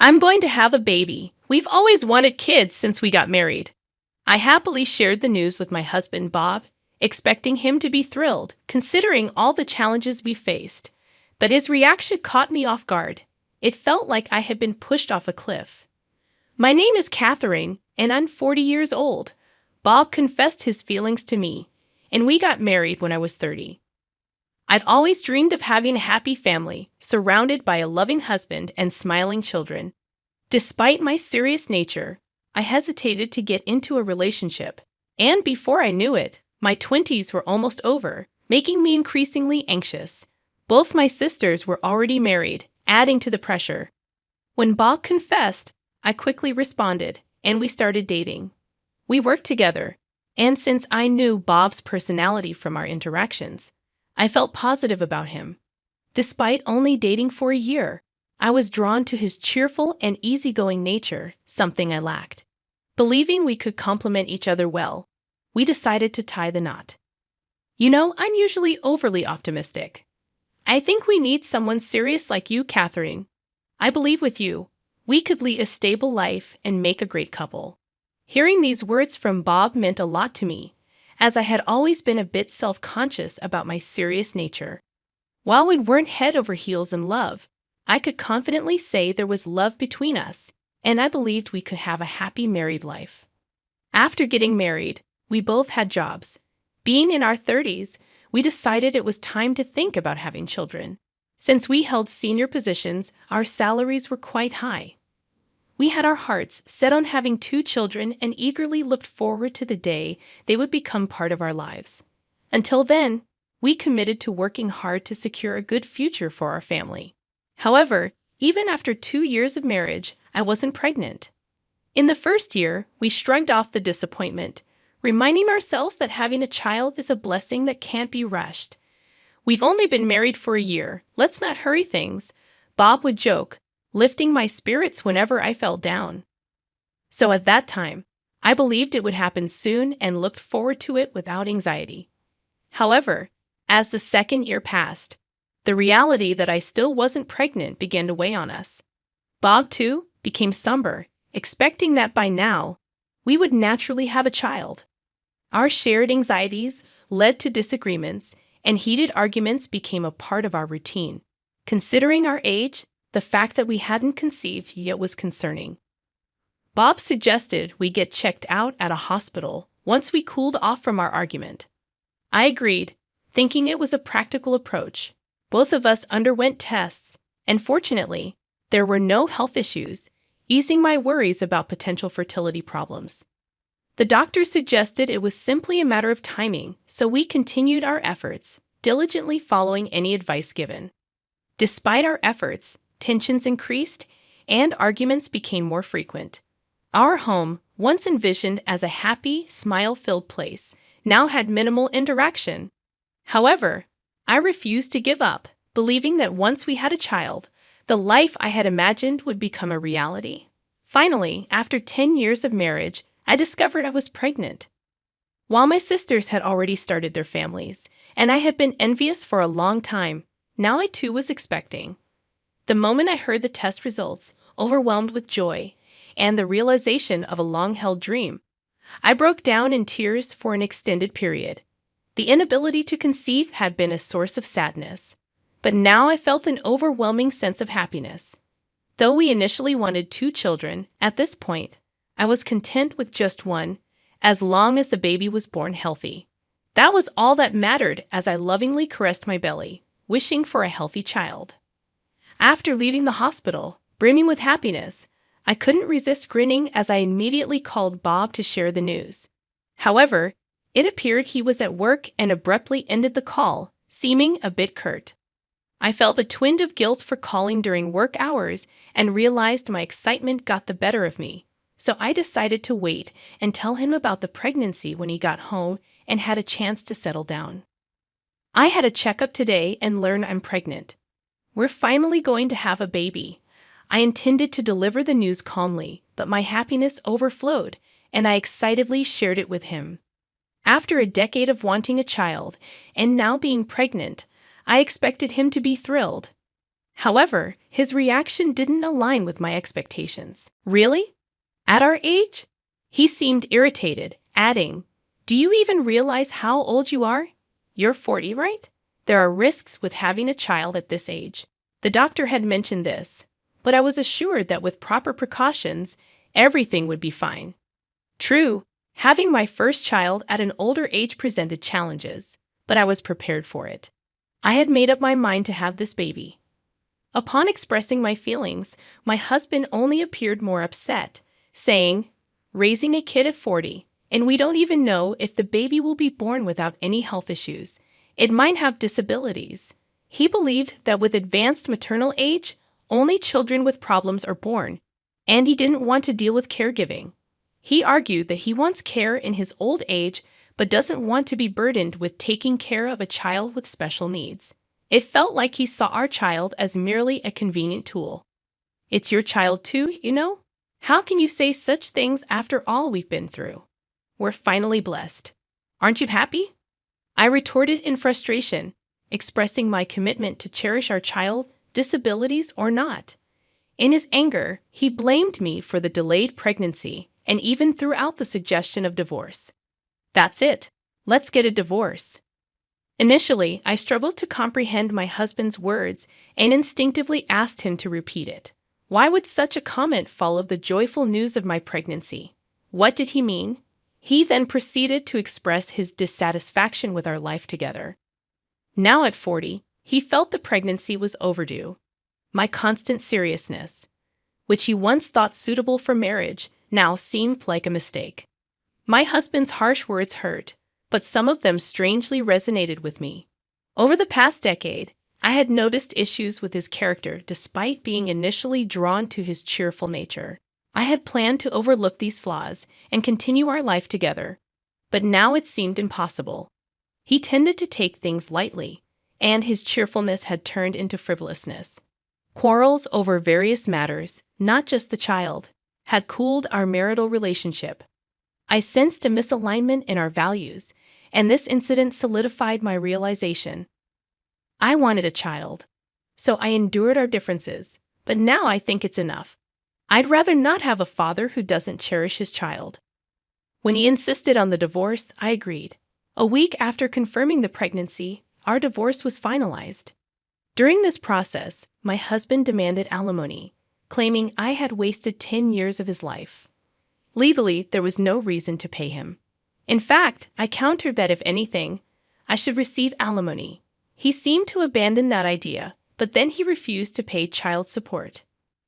I'm going to have a baby. We've always wanted kids since we got married. I happily shared the news with my husband, Bob, expecting him to be thrilled, considering all the challenges we faced. But his reaction caught me off guard. It felt like I had been pushed off a cliff. My name is Catherine, and I'm 40 years old. Bob confessed his feelings to me, and we got married when I was 30. I'd always dreamed of having a happy family, surrounded by a loving husband and smiling children. Despite my serious nature, I hesitated to get into a relationship, and before I knew it, my 20s were almost over, making me increasingly anxious. Both my sisters were already married, adding to the pressure. When Bob confessed, I quickly responded, and we started dating. We worked together, and since I knew Bob's personality from our interactions, I felt positive about him. Despite only dating for a year, I was drawn to his cheerful and easygoing nature, something I lacked. Believing we could complement each other well, we decided to tie the knot. I'm usually overly optimistic. I think we need someone serious like you, Catherine. I believe with you, we could lead a stable life and make a great couple. Hearing these words from Bob meant a lot to me, as I had always been a bit self-conscious about my serious nature. While we weren't head over heels in love, I could confidently say there was love between us, and I believed we could have a happy married life. After getting married, we both had jobs. Being in our 30s, we decided it was time to think about having children. Since we held senior positions, our salaries were quite high. We had our hearts set on having 2 children and eagerly looked forward to the day they would become part of our lives. Until then, we committed to working hard to secure a good future for our family. However, even after 2 years of marriage, I wasn't pregnant. In the first year, we shrugged off the disappointment, reminding ourselves that having a child is a blessing that can't be rushed. "We've only been married for a year. Let's not hurry things," Bob would joke, lifting my spirits whenever I felt down. So at that time, I believed it would happen soon and looked forward to it without anxiety. However, as the second year passed, the reality that I still wasn't pregnant began to weigh on us. Bob, too, became somber, expecting that by now, we would naturally have a child. Our shared anxieties led to disagreements, and heated arguments became a part of our routine. Considering our age, the fact that we hadn't conceived yet was concerning. Bob suggested we get checked out at a hospital once we cooled off from our argument. I agreed, thinking it was a practical approach. Both of us underwent tests, and fortunately, there were no health issues, easing my worries about potential fertility problems. The doctor suggested it was simply a matter of timing, so we continued our efforts, diligently following any advice given. Despite our efforts, tensions increased, and arguments became more frequent. Our home, once envisioned as a happy, smile-filled place, now had minimal interaction. However, I refused to give up, believing that once we had a child, the life I had imagined would become a reality. Finally, after 10 years of marriage, I discovered I was pregnant. While my sisters had already started their families, and I had been envious for a long time, now I too was expecting. The moment I heard the test results, overwhelmed with joy and the realization of a long-held dream, I broke down in tears for an extended period. The inability to conceive had been a source of sadness, but now I felt an overwhelming sense of happiness. Though we initially wanted 2 children, at this point, I was content with just one, as long as the baby was born healthy. That was all that mattered as I lovingly caressed my belly, wishing for a healthy child. After leaving the hospital, brimming with happiness, I couldn't resist grinning as I immediately called Bob to share the news. However, it appeared he was at work and abruptly ended the call, seeming a bit curt. I felt a twinge of guilt for calling during work hours and realized my excitement got the better of me, so I decided to wait and tell him about the pregnancy when he got home and had a chance to settle down. "I had a checkup today and learned I'm pregnant. We're finally going to have a baby." I intended to deliver the news calmly, but my happiness overflowed, and I excitedly shared it with him. After a decade of wanting a child, and now being pregnant, I expected him to be thrilled. However, his reaction didn't align with my expectations. Really? At our age? He seemed irritated, adding, "Do you even realize how old you are? You're 40, right? There are risks with having a child at this age." The doctor had mentioned this, but I was assured that with proper precautions, everything would be fine. True, having my first child at an older age presented challenges, but I was prepared for it. I had made up my mind to have this baby. Upon expressing my feelings, my husband only appeared more upset, saying, "Raising a kid at 40, and we don't even know if the baby will be born without any health issues. It might have disabilities." He believed that with advanced maternal age, only children with problems are born, and he didn't want to deal with caregiving. He argued that he wants care in his old age but doesn't want to be burdened with taking care of a child with special needs. It felt like he saw our child as merely a convenient tool. "It's your child too, you know? How can you say such things after all we've been through? We're finally blessed. Aren't you happy?" I retorted in frustration, expressing my commitment to cherish our child, disabilities or not. In his anger, he blamed me for the delayed pregnancy and even threw out the suggestion of divorce. "That's it. Let's get a divorce." Initially, I struggled to comprehend my husband's words and instinctively asked him to repeat it. Why would such a comment follow the joyful news of my pregnancy? What did he mean? He then proceeded to express his dissatisfaction with our life together. Now at 40, he felt the pregnancy was overdue. My constant seriousness, which he once thought suitable for marriage, now seemed like a mistake. My husband's harsh words hurt, but some of them strangely resonated with me. Over the past decade, I had noticed issues with his character despite being initially drawn to his cheerful nature. I had planned to overlook these flaws and continue our life together, but now it seemed impossible. He tended to take things lightly, and his cheerfulness had turned into frivolousness. Quarrels over various matters, not just the child, had cooled our marital relationship. I sensed a misalignment in our values, and this incident solidified my realization. I wanted a child, so I endured our differences, but now I think it's enough. I'd rather not have a father who doesn't cherish his child. When he insisted on the divorce, I agreed. A week after confirming the pregnancy, our divorce was finalized. During this process, my husband demanded alimony, claiming I had wasted 10 years of his life. Legally, there was no reason to pay him. In fact, I countered that if anything, I should receive alimony. He seemed to abandon that idea, but then he refused to pay child support.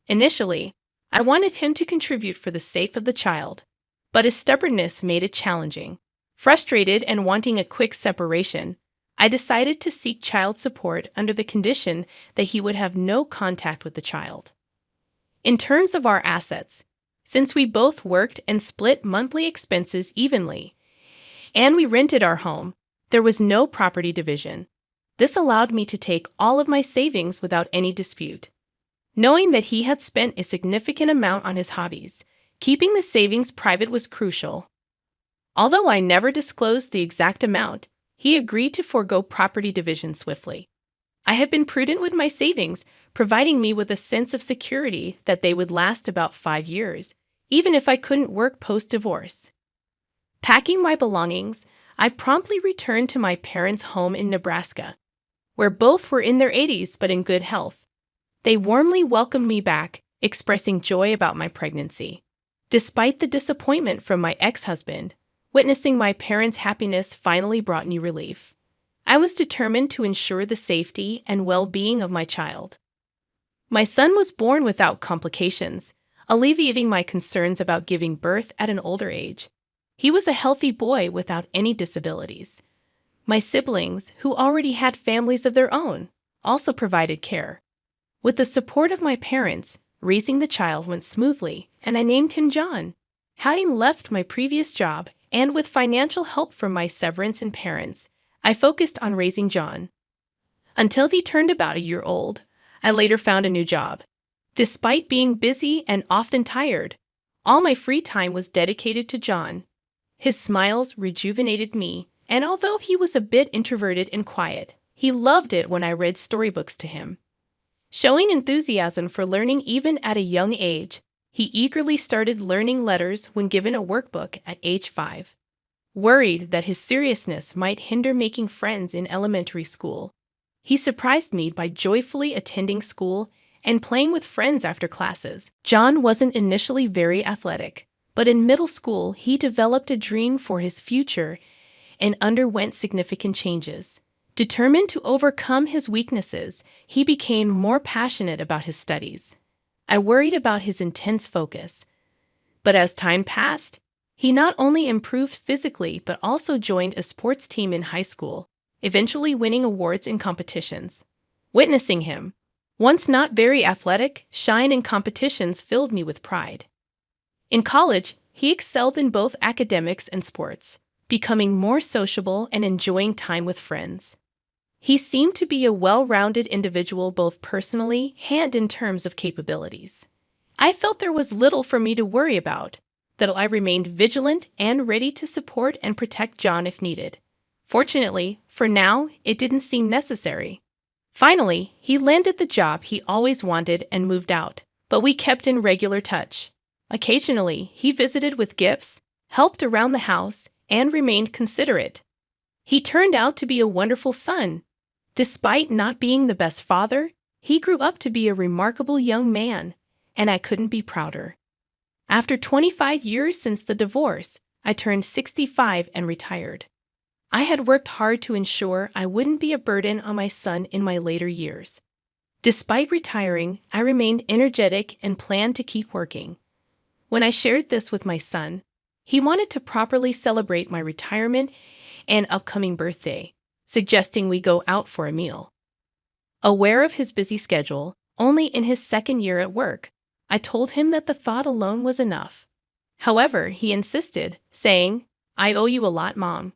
Initially, I wanted him to contribute for the sake of the child, but his stubbornness made it challenging. Frustrated and wanting a quick separation, I decided to seek child support under the condition that he would have no contact with the child. In terms of our assets, since we both worked and split monthly expenses evenly, and we rented our home, there was no property division. This allowed me to take all of my savings without any dispute. Knowing that he had spent a significant amount on his hobbies, keeping the savings private was crucial. Although I never disclosed the exact amount, he agreed to forego property division swiftly. I had been prudent with my savings, providing me with a sense of security that they would last about 5 years, even if I couldn't work post-divorce. Packing my belongings, I promptly returned to my parents' home in Nebraska, where both were in their 80s but in good health. They warmly welcomed me back, expressing joy about my pregnancy. Despite the disappointment from my ex-husband, witnessing my parents' happiness finally brought me relief. I was determined to ensure the safety and well-being of my child. My son was born without complications, alleviating my concerns about giving birth at an older age. He was a healthy boy without any disabilities. My siblings, who already had families of their own, also provided care. With the support of my parents, raising the child went smoothly, and I named him John. Having left my previous job, and with financial help from my severance and parents, I focused on raising John. Until he turned about a year old, I later found a new job. Despite being busy and often tired, all my free time was dedicated to John. His smiles rejuvenated me, and although he was a bit introverted and quiet, he loved it when I read storybooks to him. Showing enthusiasm for learning even at a young age, he eagerly started learning letters when given a workbook at age 5. Worried that his seriousness might hinder making friends in elementary school, he surprised me by joyfully attending school and playing with friends after classes. John wasn't initially very athletic, but in middle school he developed a dream for his future and underwent significant changes. Determined to overcome his weaknesses, he became more passionate about his studies. I worried about his intense focus, but as time passed, he not only improved physically but also joined a sports team in high school, eventually winning awards in competitions. Witnessing him, once not very athletic, shine in competitions filled me with pride. In college, he excelled in both academics and sports, becoming more sociable and enjoying time with friends. He seemed to be a well-rounded individual both personally and in terms of capabilities. I felt there was little for me to worry about, that I remained vigilant and ready to support and protect John if needed. Fortunately, for now, it didn't seem necessary. Finally, he landed the job he always wanted and moved out, but we kept in regular touch. Occasionally, he visited with gifts, helped around the house, and remained considerate. He turned out to be a wonderful son. Despite not being the best father, he grew up to be a remarkable young man, and I couldn't be prouder. After 25 years since the divorce, I turned 65 and retired. I had worked hard to ensure I wouldn't be a burden on my son in my later years. Despite retiring, I remained energetic and planned to keep working. When I shared this with my son, he wanted to properly celebrate my retirement and upcoming birthday, suggesting we go out for a meal. Aware of his busy schedule, only in his second year at work, I told him that the thought alone was enough. However, he insisted, saying, "I owe you a lot, Mom.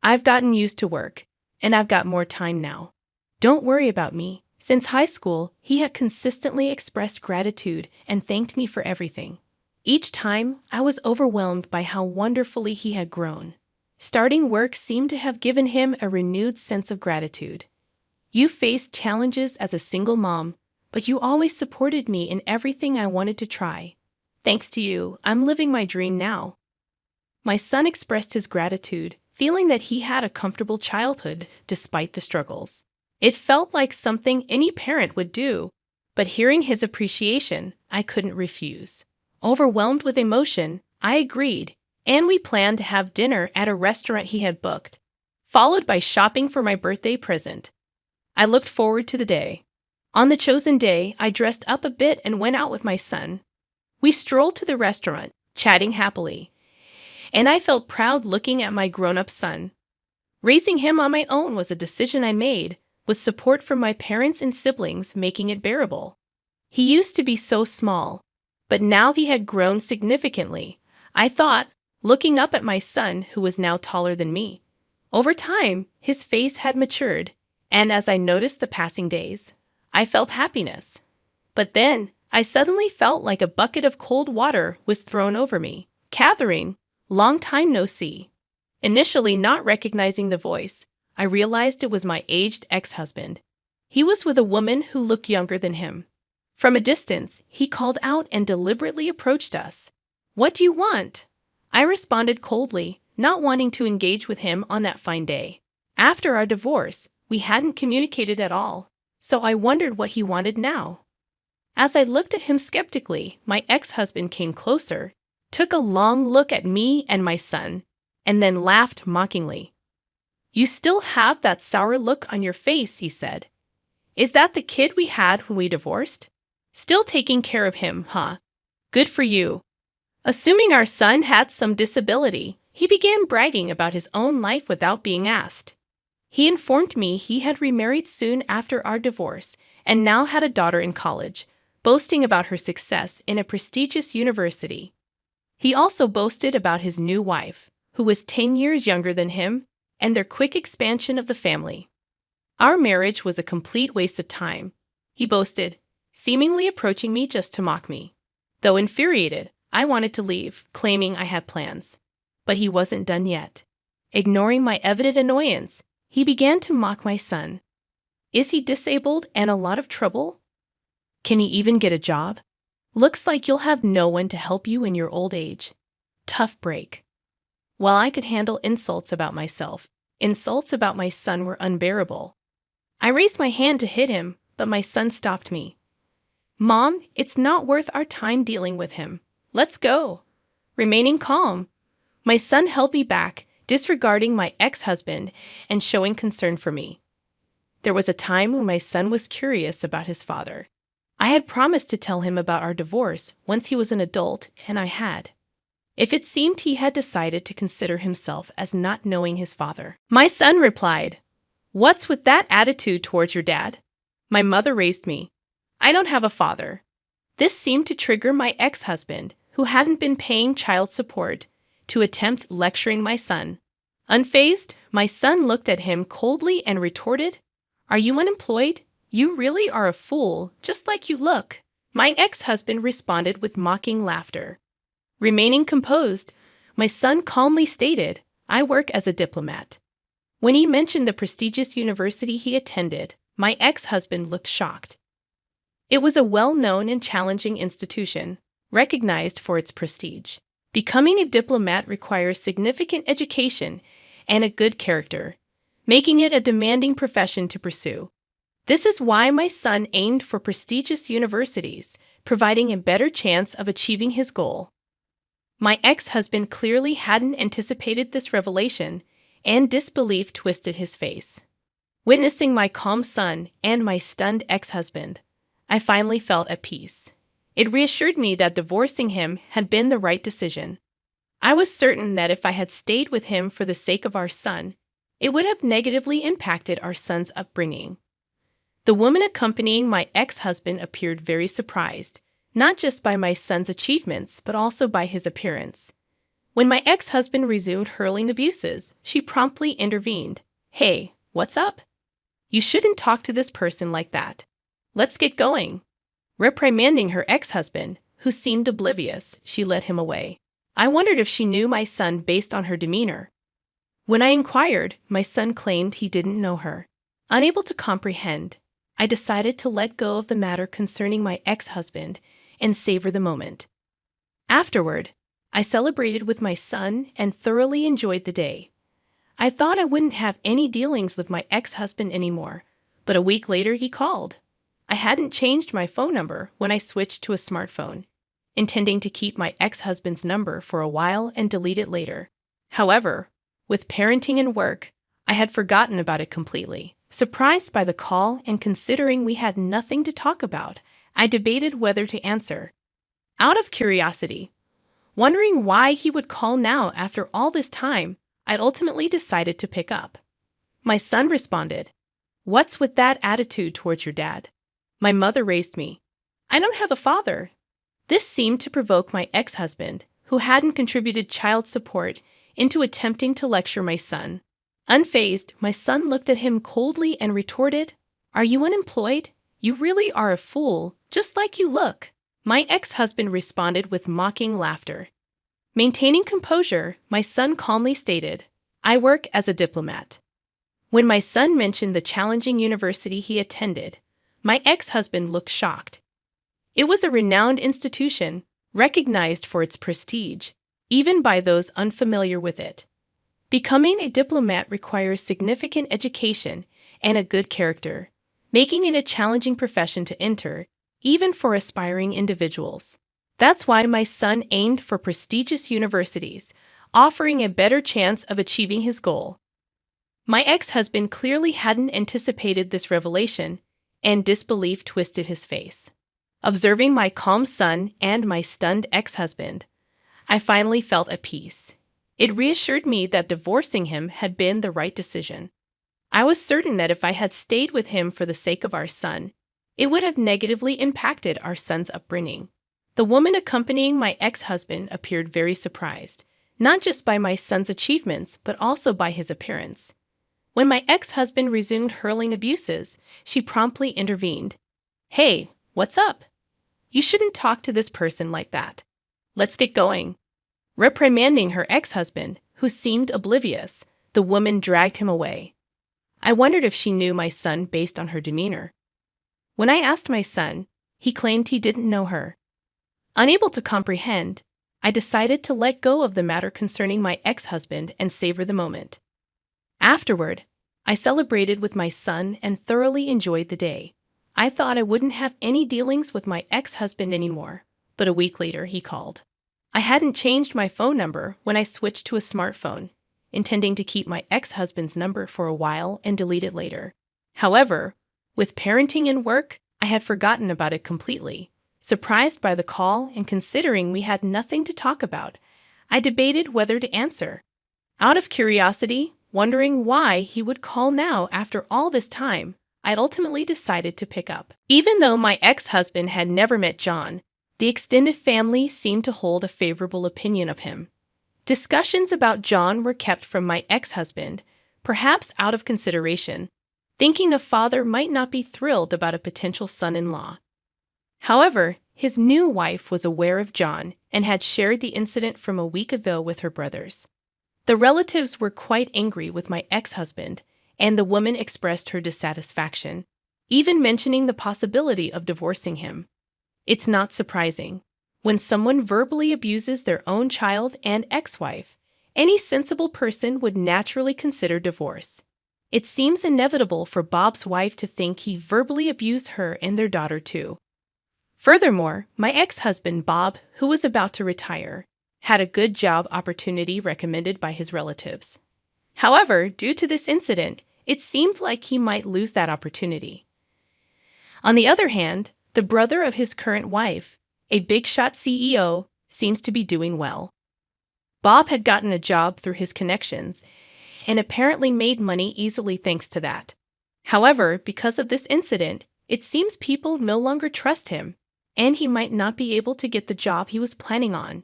I've gotten used to work, and I've got more time now. Don't worry about me." Since high school, he had consistently expressed gratitude and thanked me for everything. Each time, I was overwhelmed by how wonderfully he had grown. Starting work seemed to have given him a renewed sense of gratitude. "You faced challenges as a single mom, but you always supported me in everything I wanted to try. Thanks to you, I'm living my dream now." My son expressed his gratitude, feeling that he had a comfortable childhood despite the struggles. It felt like something any parent would do, but hearing his appreciation, I couldn't refuse. Overwhelmed with emotion, I agreed, and we planned to have dinner at a restaurant he had booked, followed by shopping for my birthday present. I looked forward to the day. On the chosen day, I dressed up a bit and went out with my son. We strolled to the restaurant, chatting happily, and I felt proud looking at my grown-up son. Raising him on my own was a decision I made, with support from my parents and siblings making it bearable. He used to be so small, but now he had grown significantly, I thought, looking up at my son who was now taller than me. Over time, his face had matured, and as I noticed the passing days, I felt happiness. But then, I suddenly felt like a bucket of cold water was thrown over me. "Catherine, long time no see." Initially not recognizing the voice, I realized it was my aged ex-husband. He was with a woman who looked younger than him. From a distance, he called out and deliberately approached us. "What do you want?" I responded coldly, not wanting to engage with him on that fine day. After our divorce, we hadn't communicated at all, so I wondered what he wanted now. As I looked at him skeptically, my ex-husband came closer, took a long look at me and my son, and then laughed mockingly. "You still have that sour look on your face," he said. "Is that the kid we had when we divorced? Still taking care of him, huh? Good for you." Assuming our son had some disability, he began bragging about his own life without being asked. He informed me he had remarried soon after our divorce and now had a daughter in college, boasting about her success in a prestigious university. He also boasted about his new wife, who was 10 years younger than him, and their quick expansion of the family. "Our marriage was a complete waste of time," he boasted, seemingly approaching me just to mock me. Though infuriated, I wanted to leave, claiming I had plans. But he wasn't done yet. Ignoring my evident annoyance, he began to mock my son. "Is he disabled and a lot of trouble? Can he even get a job? Looks like you'll have no one to help you in your old age. Tough break. While I could handle insults about myself, insults about my son were unbearable. I raised my hand to hit him, but my son stopped me. Mom, it's not worth our time dealing with him. Let's go. Remaining calm, my son held me back, disregarding my ex-husband and showing concern for me. There was a time when my son was curious about his father. I had promised to tell him about our divorce once he was an adult, and I had. If it seemed he had decided to consider himself as not knowing his father. My son replied, "What's with that attitude towards your dad?" My mother raised me. I don't have a father. This seemed to trigger my ex-husband, who hadn't been paying child support, to attempt lecturing my son. Unfazed, my son looked at him coldly and retorted, "Are you unemployed? You really are a fool, just like you look." My ex-husband responded with mocking laughter. Remaining composed, my son calmly stated, "I work as a diplomat." When he mentioned the prestigious university he attended, my ex-husband looked shocked. It was a well-known and challenging institution, recognized for its prestige. Becoming a diplomat requires significant education and a good character, making it a demanding profession to pursue. This is why my son aimed for prestigious universities, providing a better chance of achieving his goal. My ex-husband clearly hadn't anticipated this revelation, and disbelief twisted his face. Witnessing my calm son and my stunned ex-husband, I finally felt at peace. It reassured me that divorcing him had been the right decision. I was certain that if I had stayed with him for the sake of our son, it would have negatively impacted our son's upbringing. The woman accompanying my ex-husband appeared very surprised, not just by my son's achievements, but also by his appearance. When my ex-husband resumed hurling abuses, she promptly intervened. "Hey, what's up? You shouldn't talk to this person like that. Let's get going." Reprimanding her ex-husband, who seemed oblivious, she led him away. I wondered if she knew my son based on her demeanor. When I inquired, my son claimed he didn't know her. Unable to comprehend, I decided to let go of the matter concerning my ex-husband and savor the moment. Afterward, I celebrated with my son and thoroughly enjoyed the day. I thought I wouldn't have any dealings with my ex-husband anymore, but a week later he called. I hadn't changed my phone number when I switched to a smartphone, intending to keep my ex-husband's number for a while and delete it later. However, with parenting and work, I had forgotten about it completely. Surprised by the call and considering we had nothing to talk about, I debated whether to answer. Out of curiosity, wondering why he would call now after all this time, I ultimately decided to pick up. My son responded, "What's with that attitude towards your dad?" My mother raised me. I don't have a father. This seemed to provoke my ex-husband, who hadn't contributed child support, into attempting to lecture my son. Unfazed, my son looked at him coldly and retorted, "Are you unemployed? You really are a fool, just like you look." My ex-husband responded with mocking laughter. Maintaining composure, my son calmly stated, "I work as a diplomat." When my son mentioned the challenging university he attended, my ex-husband looked shocked. It was a renowned institution, recognized for its prestige, even by those unfamiliar with it. Becoming a diplomat requires significant education and a good character, making it a challenging profession to enter, even for aspiring individuals. That's why my son aimed for prestigious universities, offering a better chance of achieving his goal. My ex-husband clearly hadn't anticipated this revelation, and disbelief twisted his face. Observing my calm son and my stunned ex-husband, I finally felt at peace. It reassured me that divorcing him had been the right decision. I was certain that if I had stayed with him for the sake of our son, it would have negatively impacted our son's upbringing. The woman accompanying my ex-husband appeared very surprised, not just by my son's achievements, but also by his appearance. When my ex-husband resumed hurling abuses, she promptly intervened. "Hey, what's up? You shouldn't talk to this person like that. Let's get going." Reprimanding her ex-husband, who seemed oblivious, the woman dragged him away. I wondered if she knew my son based on her demeanor. When I asked my son, He claimed he didn't know her. Unable to comprehend, I decided to let go of the matter concerning my ex-husband and savor the moment. Afterward, I celebrated with my son and thoroughly enjoyed the day. I thought I wouldn't have any dealings with my ex-husband anymore, but a week later he called. I hadn't changed my phone number when I switched to a smartphone, intending to keep my ex-husband's number for a while and delete it later. However, with parenting and work, I had forgotten about it completely. Surprised by the call and considering we had nothing to talk about, I debated whether to answer. Out of curiosity, wondering why he would call now after all this time, I ultimately decided to pick up. Even though my ex-husband had never met John, the extended family seemed to hold a favorable opinion of him. Discussions about John were kept from my ex-husband, perhaps out of consideration, thinking a father might not be thrilled about a potential son-in-law. However, his new wife was aware of John and had shared the incident from a week ago with her brothers. The relatives were quite angry with my ex-husband, and the woman expressed her dissatisfaction, even mentioning the possibility of divorcing him. It's not surprising. When someone verbally abuses their own child and ex-wife, any sensible person would naturally consider divorce. It seems inevitable for Bob's wife to think he verbally abused her and their daughter too. Furthermore, my ex-husband Bob, who was about to retire, had a good job opportunity recommended by his relatives. However, due to this incident, it seemed like he might lose that opportunity. On the other hand, the brother of his current wife, a big-shot CEO, seems to be doing well. Bob had gotten a job through his connections and apparently made money easily thanks to that. However, because of this incident, it seems people no longer trust him, and he might not be able to get the job he was planning on.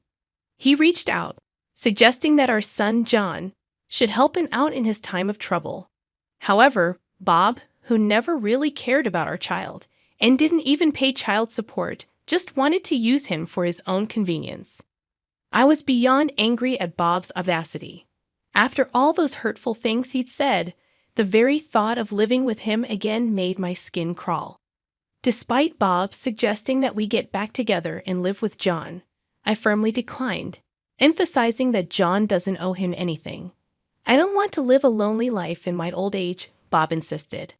He reached out, suggesting that our son John should help him out in his time of trouble. However, Bob, who never really cared about our child and didn't even pay child support, just wanted to use him for his own convenience. I was beyond angry at Bob's audacity. After all those hurtful things he'd said, the very thought of living with him again made my skin crawl. Despite Bob suggesting that we get back together and live with John, I firmly declined, emphasizing that John doesn't owe him anything. I don't want to live a lonely life in my old age, Bob insisted.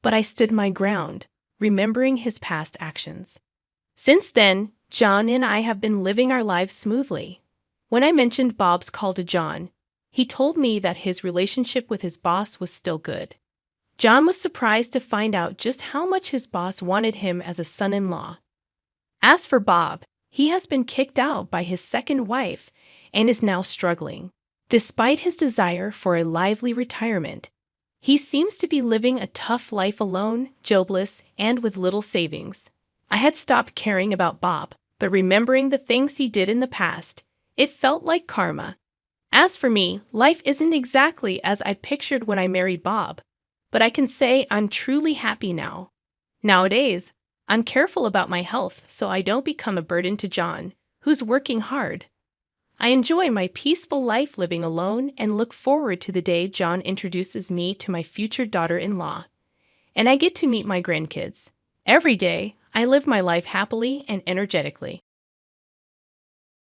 But I stood my ground, remembering his past actions. Since then, John and I have been living our lives smoothly. When I mentioned Bob's call to John, he told me that his relationship with his boss was still good. John was surprised to find out just how much his boss wanted him as a son-in-law. As for Bob, he has been kicked out by his second wife and is now struggling. Despite his desire for a lively retirement, he seems to be living a tough life alone, jobless, and with little savings. I had stopped caring about Bob, but remembering the things he did in the past, it felt like karma. As for me, life isn't exactly as I pictured when I married Bob, but I can say I'm truly happy now. Nowadays, I'm careful about my health so I don't become a burden to John, who's working hard. I enjoy my peaceful life living alone and look forward to the day John introduces me to my future daughter-in-law, and I get to meet my grandkids. Every day, I live my life happily and energetically.